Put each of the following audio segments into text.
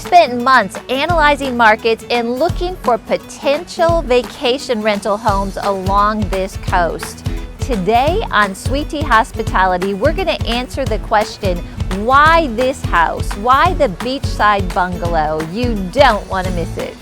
spent months analyzing markets and looking for potential vacation rental homes along this coast. Today on Sweet Tea Hospitality, we're going to answer the question, why this house? Why the beachside bungalow? You don't want to miss it.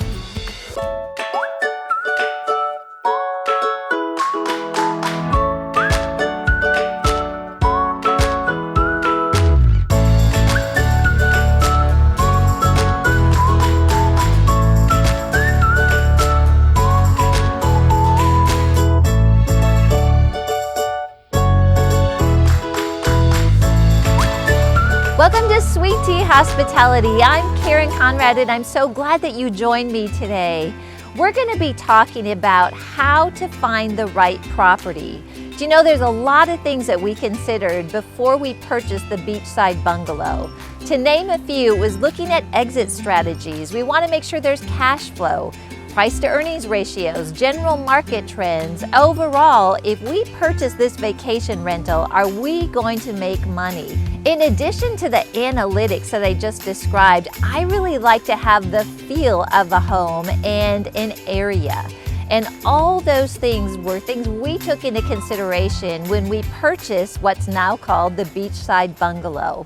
Welcome to Sweet Tea Hospitality. I'm Karen Conrad and I'm so glad that you joined me today. We're going to be talking about how to find the right property. Do you know there's a lot of things that we considered before we purchased the beachside bungalow? To name a few, it was looking at exit strategies. We want to make sure there's cash flow, price to earnings ratios, general market trends. Overall, if we purchase this vacation rental, are we going to make money? In addition to the analytics that I just described, I really like to have the feel of a home and an area. And all those things were things we took into consideration when we purchased what's now called the beachside bungalow.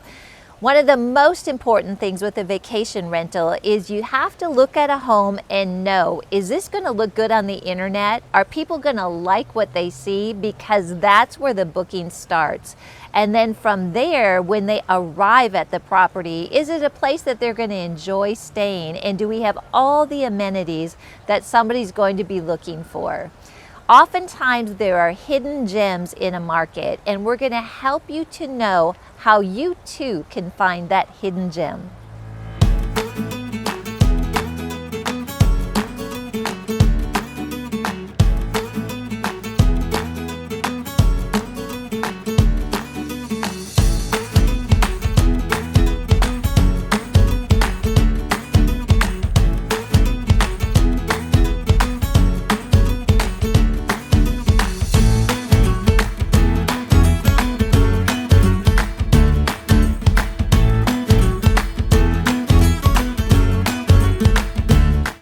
One of the most important things with a vacation rental is you have to look at a home and know, is this going to look good on the internet? Are people going to like what they see? Because that's where the booking starts. And then from there, when they arrive at the property, is it a place that they're going to enjoy staying? And do we have all the amenities that somebody's going to be looking for? Oftentimes there are hidden gems in a market, and we're going to help you to know how you too can find that hidden gem.